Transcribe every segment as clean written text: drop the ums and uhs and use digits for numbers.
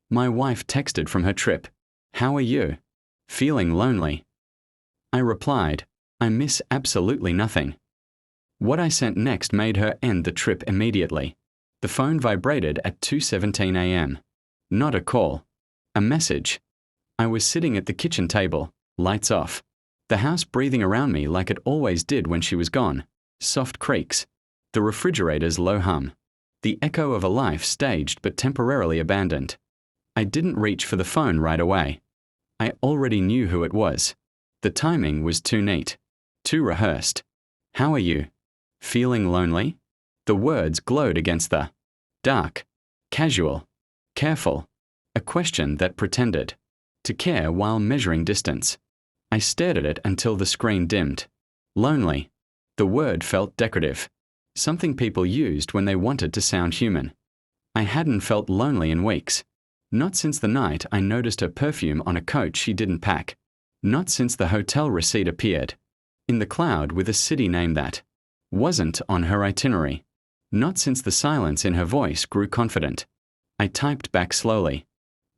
My wife texted from her trip. How are you? Feeling lonely? I replied, I miss absolutely nothing. What I sent next made her end the trip immediately. The phone vibrated at 2:17 a.m. Not a call. A message. I was sitting at the kitchen table, lights off. The house breathing around me like it always did when she was gone. Soft creaks. The refrigerator's low hum. The echo of a life staged but temporarily abandoned. I didn't reach for the phone right away. I already knew who it was. The timing was too neat. Too rehearsed. How are you? Feeling lonely? The words glowed against the dark. Casual. Careful. A question that pretended to care while measuring distance. I stared at it until the screen dimmed. Lonely. The word felt decorative. Something people used when they wanted to sound human. I hadn't felt lonely in weeks. Not since the night I noticed her perfume on a coat she didn't pack. Not since the hotel receipt appeared in the cloud with a city name that wasn't on her itinerary. Not since the silence in her voice grew confident. I typed back slowly.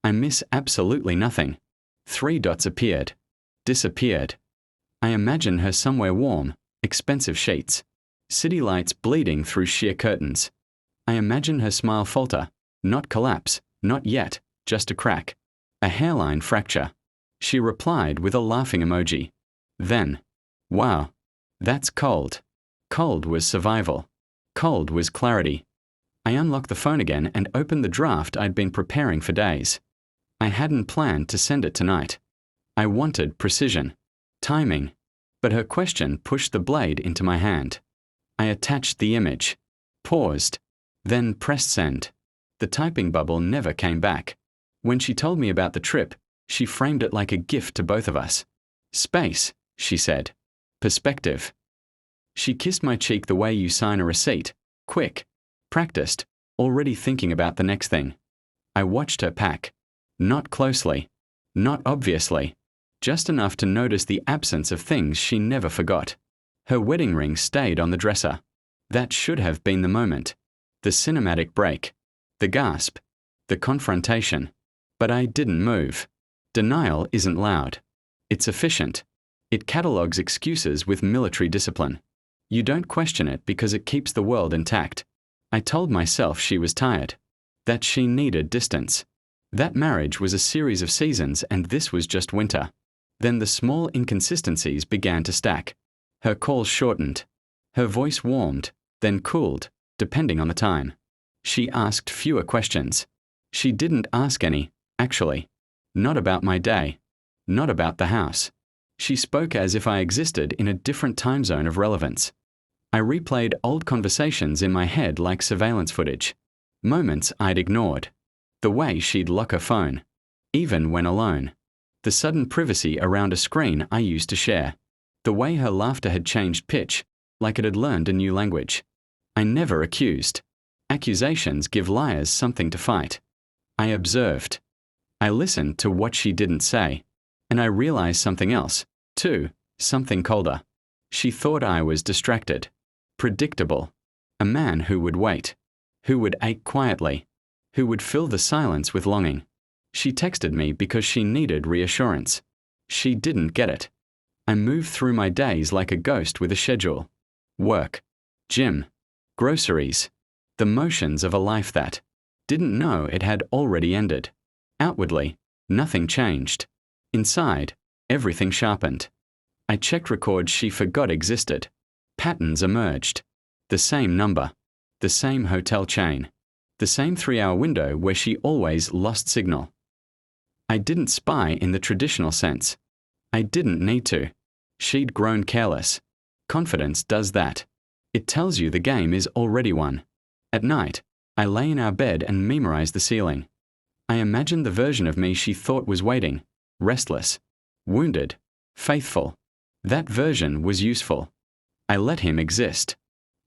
I miss absolutely nothing. 3 dots appeared. Disappeared. I imagine her somewhere warm, expensive sheets. City lights bleeding through sheer curtains. I imagine her smile falter, not collapse, not yet, just a crack. A hairline fracture. She replied with a laughing emoji. Then, wow, that's cold. Cold was survival. Cold was clarity. I unlocked the phone again and opened the draft I'd been preparing for days. I hadn't planned to send it tonight. I wanted precision. Timing. But her question pushed the blade into my hand. I attached the image. Paused. Then pressed send. The typing bubble never came back. When she told me about the trip, she framed it like a gift to both of us. Space, she said. Perspective. She kissed my cheek the way you sign a receipt. Quick. Practiced. Already thinking about the next thing. I watched her pack. Not closely. Not obviously. Just enough to notice the absence of things she never forgot. Her wedding ring stayed on the dresser. That should have been the moment. The cinematic break. The gasp. The confrontation. But I didn't move. Denial isn't loud. It's efficient. It catalogues excuses with military discipline. You don't question it because it keeps the world intact. I told myself she was tired. That she needed distance. That marriage was a series of seasons and this was just winter. Then the small inconsistencies began to stack. Her calls shortened. Her voice warmed, then cooled, depending on the time. She asked fewer questions. She didn't ask any, actually. Not about my day. Not about the house. She spoke as if I existed in a different time zone of relevance. I replayed old conversations in my head like surveillance footage. Moments I'd ignored. The way she'd lock her phone. Even when alone. The sudden privacy around a screen I used to share. The way her laughter had changed pitch, like it had learned a new language. I never accused. Accusations give liars something to fight. I observed. I listened to what she didn't say. And I realized something else, too, something colder. She thought I was distracted. Predictable. A man who would wait. Who would ache quietly. Who would fill the silence with longing. She texted me because she needed reassurance. She didn't get it. I moved through my days like a ghost with a schedule. Work. Gym. Groceries. The motions of a life that didn't know it had already ended. Outwardly, nothing changed. Inside, everything sharpened. I checked records she forgot existed. Patterns emerged. The same number. The same hotel chain. The same 3-hour window where she always lost signal. I didn't spy in the traditional sense. I didn't need to. She'd grown careless. Confidence does that. It tells you the game is already won. At night, I lay in our bed and memorized the ceiling. I imagined the version of me she thought was waiting, restless, wounded, faithful. That version was useful. I let him exist.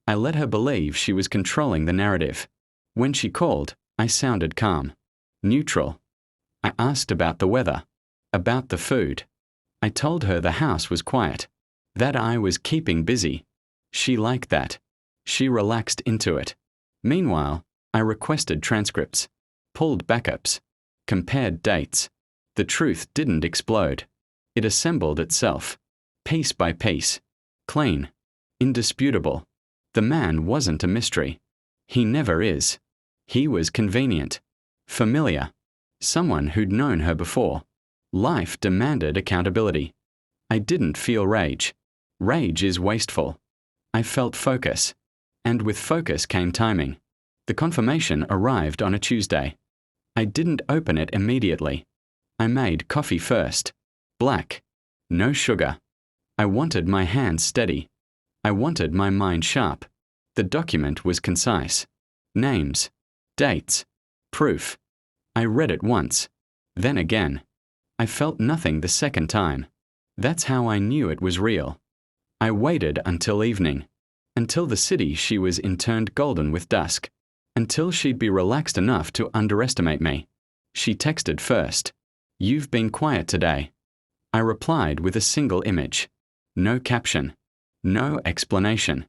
I let her believe she was controlling the narrative. When she called, I sounded calm, neutral. I asked about the weather, about the food. I told her the house was quiet, that I was keeping busy. She liked that. She relaxed into it. Meanwhile, I requested transcripts, pulled backups, compared dates. The truth didn't explode. It assembled itself, piece by piece, clean, indisputable. The man wasn't a mystery. He never is. He was convenient, familiar, someone who'd known her before. Life demanded accountability. I didn't feel rage. Rage is wasteful. I felt focus. And with focus came timing. The confirmation arrived on a Tuesday. I didn't open it immediately. I made coffee first. Black. No sugar. I wanted my hands steady. I wanted my mind sharp. The document was concise. Names. Dates. Proof. I read it once. Then again. I felt nothing the second time. That's how I knew it was real. I waited until evening. Until the city she was in turned golden with dusk. Until she'd be relaxed enough to underestimate me. She texted first. "You've been quiet today." I replied with a single image. No caption. No explanation.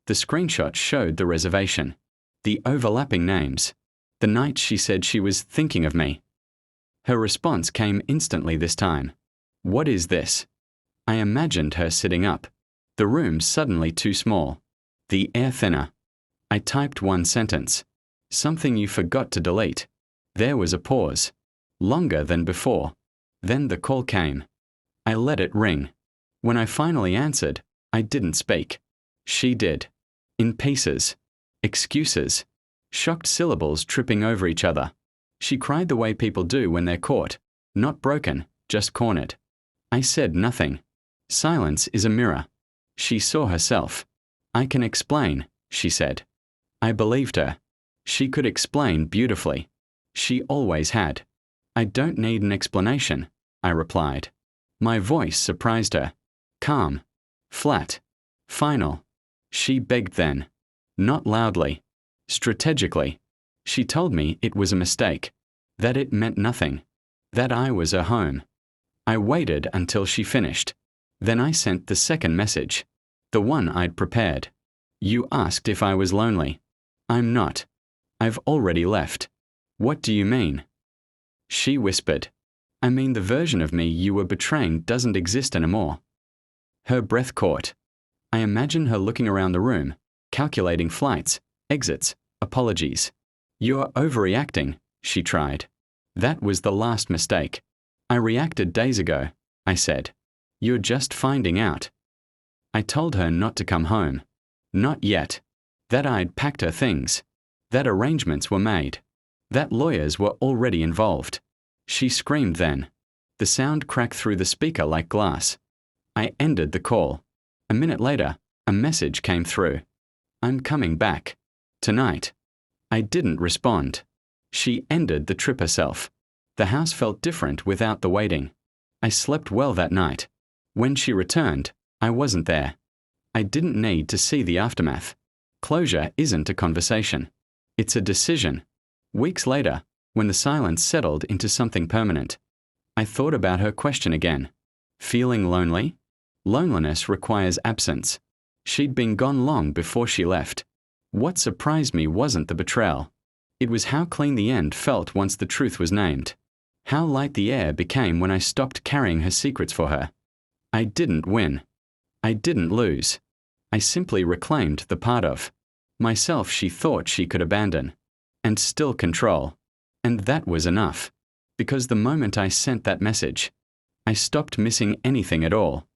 The screenshot showed the reservation. The overlapping names. The night she said she was thinking of me. Her response came instantly this time. "What is this?" I imagined her sitting up. The room suddenly too small. The air thinner. I typed one sentence. "Something you forgot to delete." There was a pause. Longer than before. Then the call came. I let it ring. When I finally answered, I didn't speak. She did. In pieces. Excuses. Shocked syllables tripping over each other. She cried the way people do when they're caught. Not broken, just cornered. I said nothing. Silence is a mirror. She saw herself. "I can explain," she said. I believed her. She could explain beautifully. She always had. "I don't need an explanation," I replied. My voice surprised her. Calm. Flat. Final. She begged then. Not loudly. Strategically. She told me it was a mistake. That it meant nothing. That I was her home. I waited until she finished. Then I sent the second message. The one I'd prepared. "You asked if I was lonely. I'm not. I've already left." "What do you mean?" She whispered. "I mean the version of me you were betraying doesn't exist anymore." Her breath caught. I imagine her looking around the room, calculating flights, exits, apologies. "You're overreacting," she tried. "That was the last mistake. I reacted days ago," I said. "You're just finding out." I told her not to come home. Not yet. That I'd packed her things. That arrangements were made. That lawyers were already involved. She screamed then. The sound cracked through the speaker like glass. I ended the call. A minute later, a message came through. "I'm coming back. Tonight." I didn't respond. She ended the trip herself. The house felt different without the waiting. I slept well that night. When she returned, I wasn't there. I didn't need to see the aftermath. Closure isn't a conversation. It's a decision. Weeks later, when the silence settled into something permanent, I thought about her question again. Feeling lonely? Loneliness requires absence. She'd been gone long before she left. What surprised me wasn't the betrayal. It was how clean the end felt once the truth was named. How light the air became when I stopped carrying her secrets for her. I didn't win. I didn't lose. I simply reclaimed the part of myself she thought she could abandon. And still control. And that was enough. Because the moment I sent that message, I stopped missing anything at all.